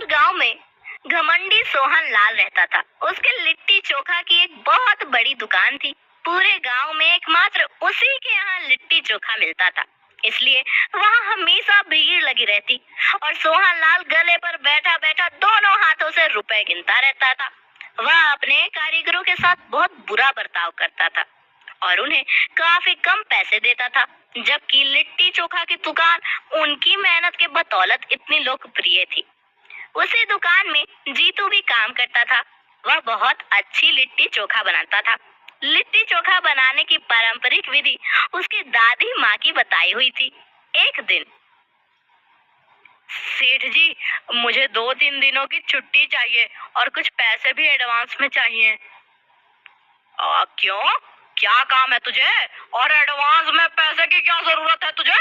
गांव में घमंडी सोहन लाल रहता था। उसके लिट्टी चोखा की एक बहुत बड़ी दुकान थी। पूरे गांव में एकमात्र उसी के यहाँ लिट्टी चोखा मिलता था, इसलिए वहाँ हमेशा भीड़ लगी रहती और सोहन लाल गले पर बैठा बैठा दोनों हाथों से रुपए गिनता रहता था। वह अपने कारीगरों के साथ बहुत बुरा बर्ताव करता था और उन्हें काफी कम पैसे देता था, जबकि लिट्टी चोखा की दुकान उनकी मेहनत के बदौलत इतनी लोकप्रिय थी। उसी दुकान में जीतू भी काम करता था। वह बहुत अच्छी लिट्टी चोखा बनाता था। लिट्टी चोखा बनाने की पारंपरिक विधि उसकी दादी माँ की बताई हुई थी। एक दिन, सेठ जी, मुझे 2-3 दिनों की छुट्टी चाहिए और कुछ पैसे भी एडवांस में चाहिए। क्यों? क्या काम है तुझे? और एडवांस में पैसे की क्या जरूरत है तुझे?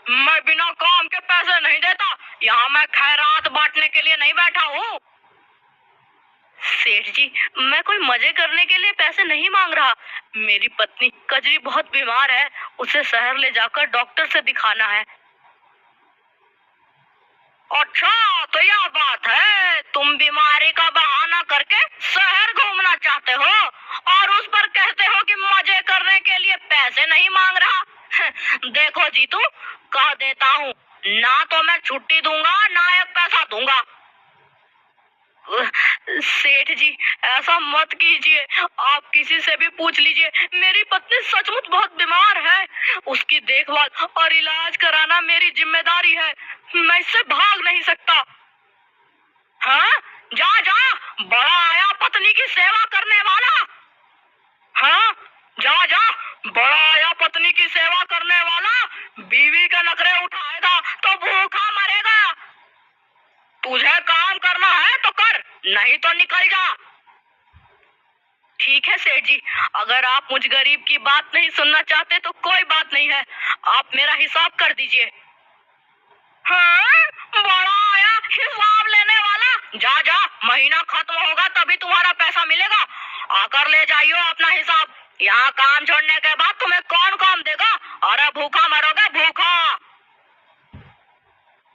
मैं बिना काम के पैसे नहीं देता। यहाँ मैं खैरात बांटने के लिए नहीं बैठा हूँ। सेठ जी, मैं कोई मजे करने के लिए पैसे नहीं मांग रहा। मेरी पत्नी कजरी बहुत बीमार है, उसे शहर ले जाकर डॉक्टर से दिखाना है। अच्छा, तो यह बात है, तुम बीमारी का बहाना करके शहर घूमना चाहते हो और उस पर कहते हो कि मजे करने के लिए पैसे नहीं मांग रहा। देखो जीतू, कह देता हूँ, ना तो मैं छुट्टी दूंगा ना एक पैसा दूंगा। सेठ जी, ऐसा मत कीजिए। आप किसी से भी पूछ लीजिए। मेरी पत्नी सचमुच बहुत बीमार है। उसकी देखभाल और इलाज कराना मेरी जिम्मेदारी है। मैं इससे भाग नहीं सकता। हाँ, जा जा, बड़ा आया पत्नी की सेवा करने वाला। हाँ, जा जा, बड़ा आया पत्नी की सेवा करने वाला। बीवी के नखरे उठाएगा तो भूखा मरेगा। तुझे काम करना है तो कर, नहीं तो निकल जा। ठीक है सेठ जी, अगर आप मुझ गरीब की बात नहीं सुनना चाहते तो कोई बात नहीं है, आप मेरा हिसाब कर दीजिए। हाँ, बड़ा आया हिसाब लेने वाला। जा जा, महीना खत्म होगा तभी तुम्हारा पैसा मिलेगा। आकर ले जाइयो अपना हिसाब। यहाँ काम छोड़ने के बाद तुम्हें कौन काम देगा? अरे भूखा मरोगे, भूखा।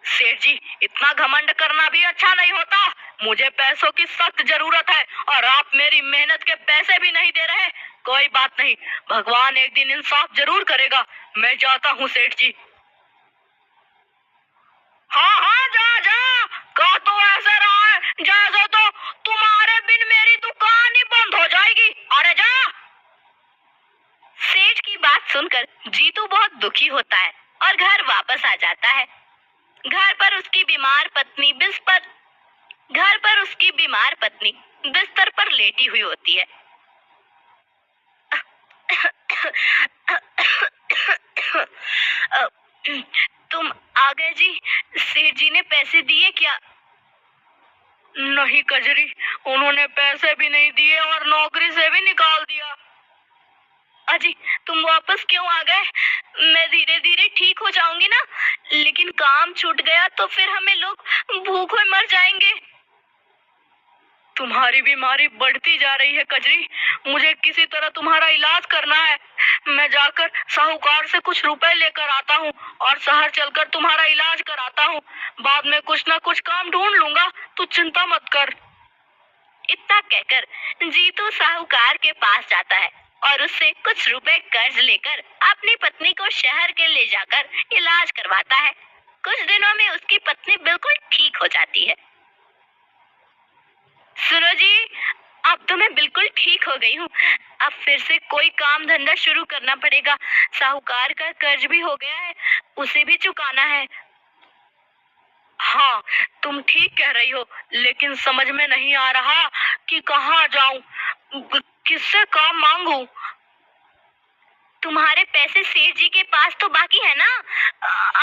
सेठ जी, इतना घमंड करना भी अच्छा नहीं होता। मुझे पैसों की सख्त जरूरत है और आप मेरी मेहनत के पैसे भी नहीं दे रहे। कोई बात नहीं, भगवान एक दिन इंसाफ जरूर करेगा। मैं जाता हूँ सेठ जी। हाँ हाँ, जा जा, कह तो ऐसे रहा है जैसे तो तुम्हारे बिन मेरी दुकान ही बंद हो जाएगी। अरे जा। सेठ की बात सुनकर जीतू बहुत दुखी होता है और घर वापस आ जाता है। घर पर उसकी बीमार पत्नी बिस्तर पर लेटी हुई होती है। तुम आ गए जी? सेठ जी ने पैसे दिए क्या? नहीं कजरी, उन्होंने पैसे भी नहीं दिए और नौकरी से भी निकाल दिया। अजी, तुम वापस क्यों आ गए? मैं धीरे धीरे ठीक हो जाऊंगी ना, लेकिन काम छूट गया तो फिर हमें लोग भूखे मर जाएंगे। तुम्हारी बीमारी बढ़ती जा रही है कजरी, मुझे किसी तरह तुम्हारा इलाज करना है। मैं जाकर साहूकार से कुछ रुपए लेकर आता हूँ और शहर चलकर तुम्हारा इलाज कराता हूँ। बाद में कुछ ना कुछ काम ढूंढ लूंगा, तू चिंता मत कर। इतना कहकर जीतू साहूकार के पास जाता है और उससे कुछ रुपए कर्ज लेकर अपनी पत्नी को शहर के ले जाकर इलाज करवाता है। कुछ दिनों में उसकी पत्नी बिल्कुल ठीक हो जाती है। सुनो जी, अब तो मैं बिल्कुल ठीक हो गई हूँ। अब फिर से कोई काम धंधा शुरू करना पड़ेगा। साहूकार का कर्ज भी हो गया है, उसे भी चुकाना है। हाँ, तुम ठीक कह रही हो, लेकिन समझ में नहीं आ रहा कि कहाँ जाऊं, किससे काम मांगूं। तुम्हारे पैसे सेठ जी के पास तो बाकी है ना?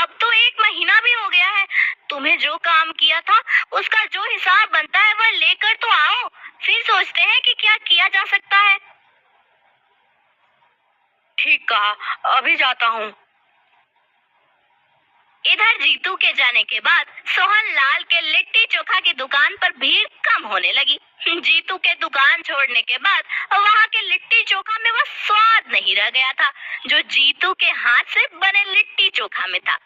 अब तो 1 महीना भी हो गया है। तुम्हें जो काम किया था उसका जो हिसाब बनता है वह लेकर तो आओ, फिर सोचते हैं कि क्या किया जा सकता है। ठीक कहा, अभी जाता हूँ। इधर जीतू के जाने के बाद सोहन लाल के लिट्टी चोखा की दुकान पर भीड़ कम होने लगी। जीतू के दुकान छोड़ने के बाद वहाँ के लिट्टी चोखा में वह स्वाद नहीं रह गया था जो जीतू के हाथ से बने लिट्टी चोखा में था।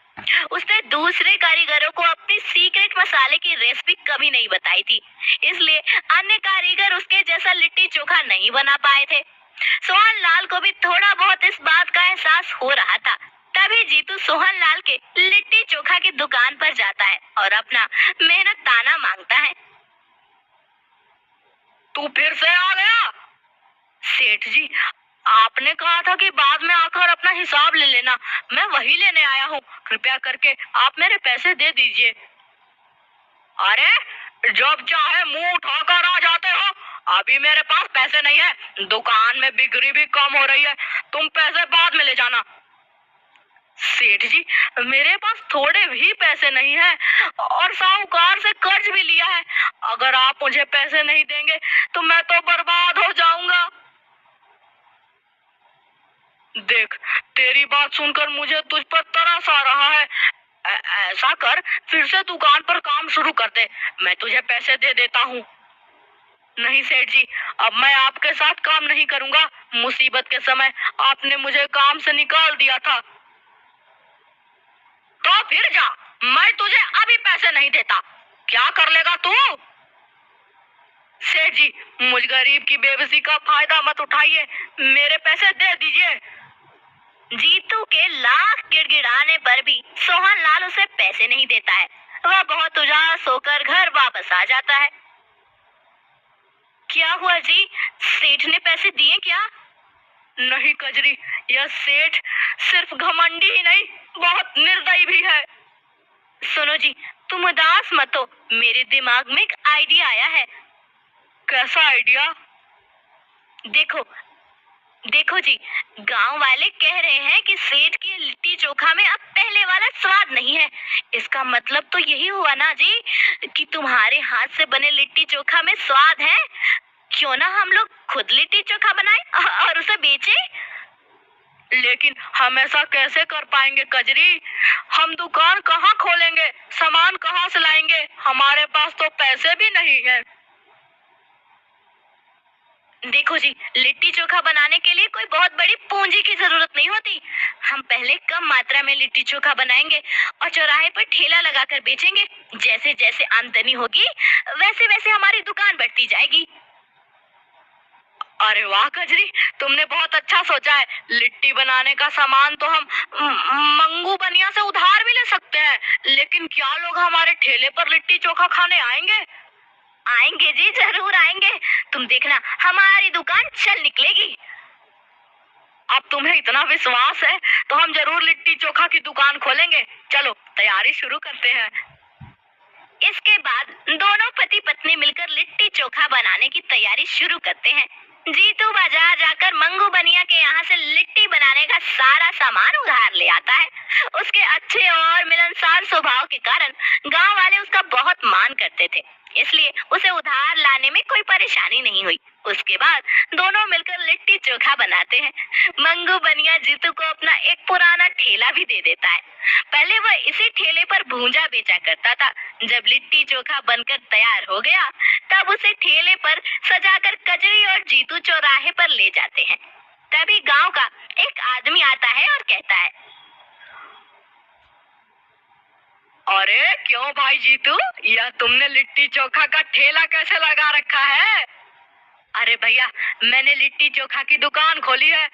उसने दूसरे कारीगरों को अपनी सीक्रेट मसाले की रेसिपी कभी नहीं बताई थी, इसलिए अन्य कारीगर उसके जैसा लिट्टी चोखा नहीं बना पाए थे। सोहन लाल को भी थोड़ा बहुत इस बात का एहसास हो रहा था। तभी जीतू सोहन लाल के लिट्टी चोखा की दुकान पर जाता है और अपना मेहनत ताना मांगता है। तू फिर से आ गया? सेठ जी, आपने कहा था कि बाद में आकर अपना हिसाब ले लेना। मैं वही लेने आया हूँ। कृपया करके आप मेरे पैसे दे दीजिए। अरे, जब चाहे मुंह उठाकर आ जाते हो। अभी मेरे पास पैसे नहीं है, दुकान में बिक्री भी कम हो रही है। तुम पैसे बाद में ले जाना। सेठ जी, मेरे पास थोड़े भी पैसे नहीं है और साहूकार से कर्ज भी लिया है। अगर आप मुझे पैसे नहीं देंगे तो मैं तो बर्बाद हो जाऊंगा। देख, तेरी बात सुनकर मुझे तुझ पर तरस आ रहा है। ऐसा कर, फिर से दुकान पर काम शुरू कर दे। मैं तुझे पैसे दे देता हूँ। नहीं सेठ जी, अब मैं आपके साथ काम नहीं करूंगा। मुसीबत के समय आपने मुझे काम से निकाल दिया था। तो फिर जा, मैं तुझे अभी पैसे नहीं देता। क्या कर लेगा तू? सेठ जी, मुझ गरीब की बेबसी का फायदा मत उठाइए। मेरे पैसे दे दीजिए। जीतू के लाख गिड़गिड़ाने पर भी सोहन लाल उसे पैसे नहीं देता है। वह बहुत उदास होकर घर वापस आ जाता है। क्या हुआ जी? सेठ ने पैसे दिए क्या? नहीं कजरी, यह सेठ सिर्फ घमंडी ही नहीं, बहुत निर्दयी भी है। सुनो जी, तुम उदास मत हो। मेरे दिमाग में एक आइडिया आया है। कैसा आइडिया? देखो, देखो जी, गांव वाले कह रहे हैं कि सेठ के लिट्टी चोखा में अब पहले वाला स्वाद नहीं है। इसका मतलब तो यही हुआ ना जी कि तुम्हारे हाथ से बने लिट्टी चोखा में स्वाद है। क्यों ना हम लोग खुद लिट्टी चोखा बनाएं और उसे बेचें? लेकिन हम ऐसा कैसे कर पाएंगे कजरी? हम दुकान कहाँ खोलेंगे? सामान कहाँ से लाएंगे? हमारे पास तो पैसे भी नहीं है। देखो जी, लिट्टी चोखा बनाने के लिए कोई बहुत बड़ी पूंजी की जरूरत नहीं होती। हम पहले कम मात्रा में लिट्टी चोखा बनाएंगे और चौराहे पर ठेला लगाकर बेचेंगे। जैसे जैसे आमदनी होगी, वैसे वैसे हमारी दुकान बढ़ती जाएगी। अरे वाह कजरी, तुमने बहुत अच्छा सोचा है। लिट्टी बनाने का सामान तो हम मंगू बनिया से उधार भी ले सकते हैं। लेकिन क्या लोग हमारे ठेले पर लिट्टी चोखा खाने आएंगे? आएंगे जी, जरूर आएंगे। तुम देखना, हमारी दुकान चल निकलेगी। अब तुम्हें इतना विश्वास है तो हम जरूर लिट्टी चोखा की दुकान खोलेंगे। चलो तैयारी शुरू करते हैं। इसके बाद दोनों पति पत्नी मिलकर लिट्टी चोखा बनाने की तैयारी शुरू करते हैं। जीतू बाजार जाकर मंगू बनिया के यहाँ से लिट्टी बनाने का सारा सामान उधार ले आता है। उसके अच्छे और मिलनसार स्वभाव के कारण गांव वाले उसका बहुत मान करते थे, इसलिए उसे उधार लाने में कोई परेशानी नहीं हुई। उसके बाद दोनों मिलकर लिट्टी चोखा बनाते हैं। मंगू बनिया जीतू को अपना एक पुराना ठेला भी दे देता है। पहले वह इसी ठेले पर भूंजा बेचा करता था। जब लिट्टी चोखा बनकर तैयार हो गया, तब उसे ठेले पर सजाकर कजरी और जीतू चौराहे पर ले जाते हैं। तभी गांव का एक आदमी आता है और कहता है, अरे क्यों भाई जीतू, यह तुमने लिट्टी चोखा का ठेला कैसे लगा रखा है? अरे भैया, मैंने लिट्टी चोखा की दुकान खोली है।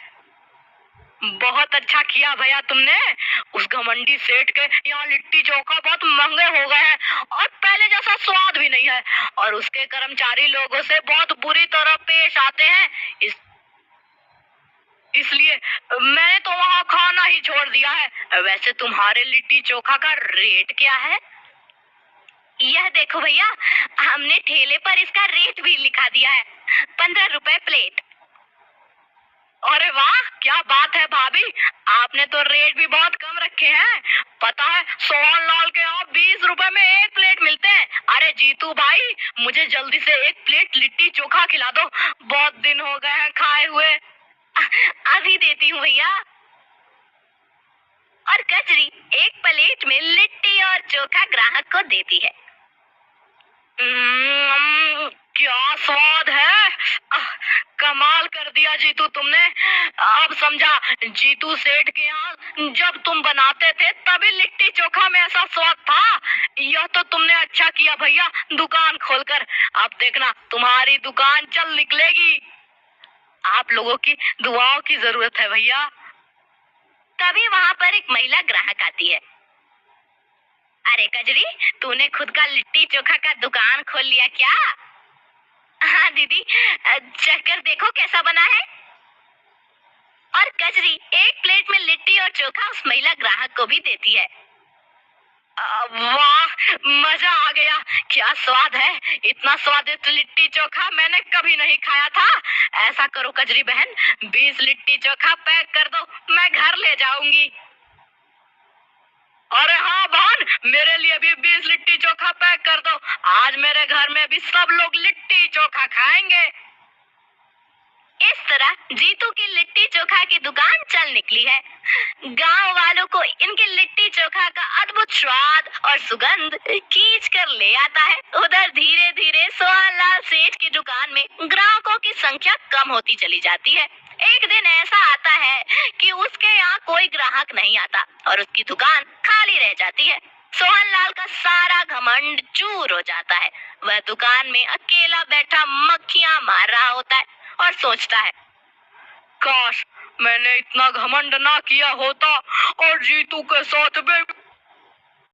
बहुत अच्छा किया भैया तुमने। उस घमंडी सेठ के यहाँ लिट्टी चोखा बहुत महंगे हो गए हैं और पहले जैसा स्वाद भी नहीं है, और उसके कर्मचारी लोगों से बहुत बुरी तरह पेश आते हैं। इसलिए मैंने तो वहाँ खाना ही छोड़ दिया है। वैसे तुम्हारे लिट्टी चोखा का रेट क्या है? यह देखो भैया, हमने ठेले पर इसका रेट भी लिखा दिया है, 15 रुपए प्लेट। अरे वाह, क्या बात है भाभी, आपने तो रेट भी बहुत कम रखे हैं। पता है, सोहन लाल के यहाँ 20 रुपए में एक प्लेट मिलते हैं। अरे जीतू भाई, मुझे जल्दी से एक प्लेट लिट्टी चोखा खिला दो, बहुत दिन हो गए हैं खाए हुए। अभी देती हूँ भैया। और कचरी एक प्लेट में लिट्टी और चोखा ग्राहक को देती है। क्या स्वाद है। कमाल कर दिया जीतू तुमने। अब समझा, जीतू सेठ के यहाँ जब तुम बनाते थे तभी लिट्टी चोखा में ऐसा स्वाद था। यह तो तुमने अच्छा किया भैया दुकान खोलकर। अब देखना तुम्हारी दुकान चल निकलेगी। आप लोगों की दुआओं की जरूरत है भैया। तभी वहाँ पर एक महिला ग्राहक आती है। अरे कजरी, तूने खुद का लिट्टी चोखा का दुकान खोल लिया क्या? हाँ दीदी, चख कर देखो कैसा बना है। और कजरी एक प्लेट में लिट्टी और चोखा उस महिला ग्राहक को भी देती है। वाह, मजा आ गया। क्या स्वाद है। इतना स्वादिष्ट लिट्टी चोखा मैंने कभी नहीं खाया था। ऐसा करो कजरी बहन, 20 लिट्टी चोखा पैक कर दो, मैं घर ले जाऊंगी। अरे हाँ बहन, मेरे लिए भी 20 लिट्टी चोखा पैक कर दो। आज मेरे घर में भी सब लोग लिट्टी चोखा खाएंगे। इस तरह जीतू की लिट्टी चोखा की दुकान चल निकली है। गांव वालों को इनके लिट्टी चोखा का अद्भुत स्वाद और सुगंध खींच कर ले आता है। उधर धीरे धीरे सोहनलाल सेठ की दुकान में ग्राहकों की संख्या कम होती चली जाती है। एक दिन ऐसा आता है कि उसके यहाँ कोई ग्राहक नहीं आता और उसकी दुकान खाली रह जाती है। सोहनलाल का सारा घमंड चूर हो जाता है। वह दुकान में अकेला बैठा मक्खियां मार रहा होता है और सोचता है, काश मैंने इतना घमंड ना किया होता और जीतू के साथ